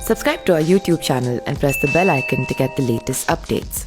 Subscribe to our YouTube channel and press the bell icon to get the latest updates.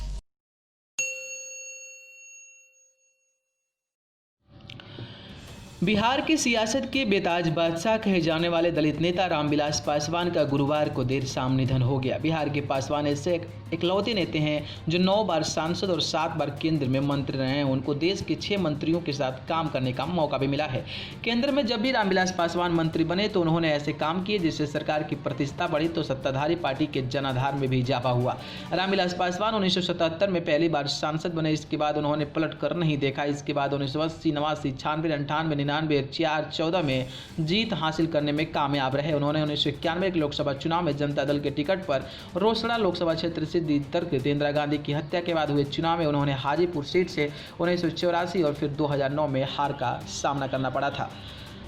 Bihar की सियासत के बेताज बादशाह कहे जाने वाले दलित नेता रामविलास पासवान का गुरुवार को देर शाम निधन हो गया। बिहार के पासवान ऐसे इकलौते नेता हैं जो 9 बार सांसद और 7 बार केंद्र में मंत्री रहे हैं। उनको देश के 6 मंत्रियों के साथ काम करने का मौका भी मिला है। केंद्र में जब भी रामविलास पासवान मंत्री बने तो उन्होंने ऐसे काम किए जिससे सरकार की प्रतिष्ठा बढ़ी तो सत्ताधारी पार्टी के जनाधार में भी इजाफा हुआ। रामविलास पासवान 1977 में पहली बार सांसद बने। इसके बाद उन्होंने पलट कर नहीं देखा। इसके बाद 1980, 89, 96, 98, 99, 4, 14 में जीत हासिल करने में कामयाब रहे। उन्होंने 1991 के लोकसभा चुनाव में जनता दल के टिकट पर रोसड़ा लोकसभा क्षेत्र से जीतकर इंदिरा गांधी की हत्या के बाद हुए चुनाव में उन्होंने हाजीपुर सीट से 1984 और फिर 2009 में हार का सामना करना पड़ा था।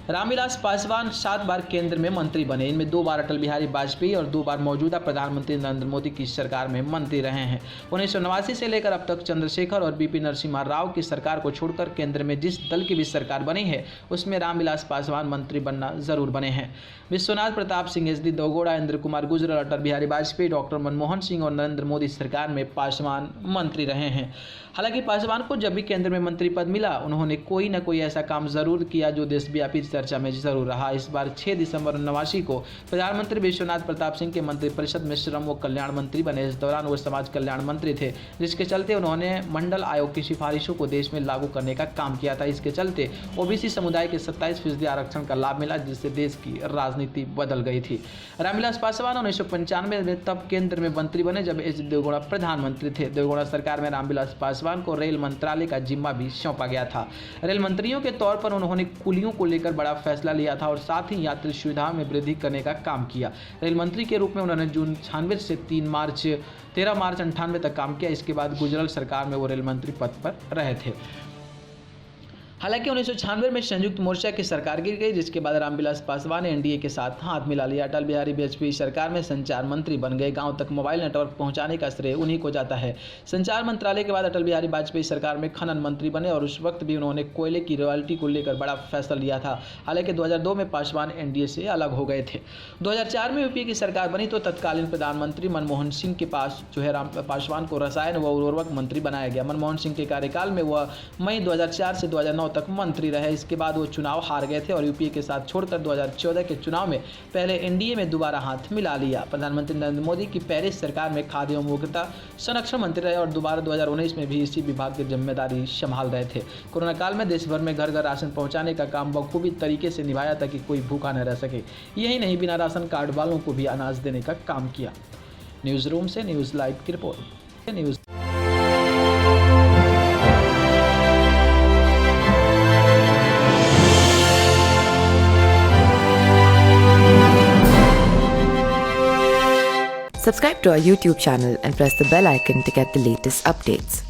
रामविलास पासवान 7 बार केंद्र में मंत्री बने। इनमें 2 बार अटल बिहारी वाजपेयी और 2 बार मौजूदा प्रधानमंत्री नरेंद्र मोदी की सरकार में मंत्री रहे हैं। 1989 से लेकर अब तक चंद्रशेखर और बीपी नरसिम्हा राव की सरकार को छोड़कर केंद्र में जिस दल की भी सरकार बनी है उसमें रामविलास पासवान मंत्री बनना जरूर बने हैं। Vishwanath Pratap Singh, S D Deve Gowda, Indra Kumar Gujral, Atal Bihari Vajpayee, doctor Manmohan Singh और नरेंद्र मोदी सरकार में पासवान मंत्री रहे हैं। हालांकि पासवान को जब भी केंद्र में मंत्री पद मिला उन्होंने कोई न कोई ऐसा काम जरूर किया जो देशव्यापी चर्चा में जरूर रहा। इस बार 6 दिसंबर 1989 को प्रधानमंत्री विश्वनाथ प्रताप सिंह के मंत्रिपरिषद में श्रम व कल्याण मंत्री बने। इस दौरान वो समाज कल्याण मंत्री थे, जिसके चलते उन्होंने मंडल आयोग की सिफारिशों को देश में लागू करने का काम किया था। इसके चलते ओबीसी समुदाय के 27% आरक्षण का लाभ मिला, जिससे देश की राजनीति बदल गई थी। रामविलास पासवान 1995 में तब केंद्र में मंत्री बने जब एच देवगौड़ा प्रधानमंत्री थे। देवगौड़ा सरकार में रामविलास पासवान को रेल मंत्रालय का जिम्मा भी सौंपा गया था। रेल मंत्रियों के तौर पर उन्होंने कुलियों को लेकर बड़ा फैसला लिया था और साथ ही यात्री सुविधाओं में वृद्धि करने का काम किया। रेल मंत्री के रूप में उन्होंने जून 96 से 13 मार्च 98 तक काम किया। इसके बाद गुजराल सरकार में वो रेल मंत्री पद पर रहे थे। हालांकि 1996 में संयुक्त मोर्चा की सरकार गिर गई, जिसके बाद रामविलास पासवान ने एनडीए के साथ हाथ मिला लिया। अटल बिहारी वाजपेयी सरकार में संचार मंत्री बन गए। गांव तक मोबाइल नेटवर्क पहुंचाने का श्रेय उन्हीं को जाता है। संचार मंत्रालय के बाद अटल बिहारी वाजपेयी सरकार में खनन मंत्री बने और उस वक्त भी उन्होंने कोयले की रॉयल्टी को लेकर बड़ा फैसला लिया था। हालांकि 2002 में पासवान एनडीए से अलग हो गए थे। 2004 में यूपीए की सरकार बनी तो तत्कालीन प्रधानमंत्री मनमोहन सिंह के पास जो है पासवान को रसायन व उर्वरक मंत्री बनाया गया। मनमोहन सिंह के कार्यकाल में वह मई 2004 से 2009 तक मंत्री रहे। इसके बाद वो चुनाव हार गए थे और यूपीए के साथ छोड़कर 2014 के चुनाव में पहले एनडीए में दोबारा हाथ मिला लिया। प्रधानमंत्री नरेंद्र मोदी की पेरिस सरकार में खाद्य एवं उपभोक्ता संरक्षण मंत्री रहे और दोबारा 2019 में भी इसी विभाग की जिम्मेदारी संभाल रहे थे। कोरोना काल में देश भर में घर घर राशन पहुंचाने का काम बखूबी तरीके से निभाया ताकि कोई भूखा न रह सके। यही नहीं, बिना राशन कार्ड वालों को भी अनाज देने का काम किया। न्यूज रूम से न्यूज लाइव की report. News Subscribe to our YouTube channel and press the bell icon to get the latest updates.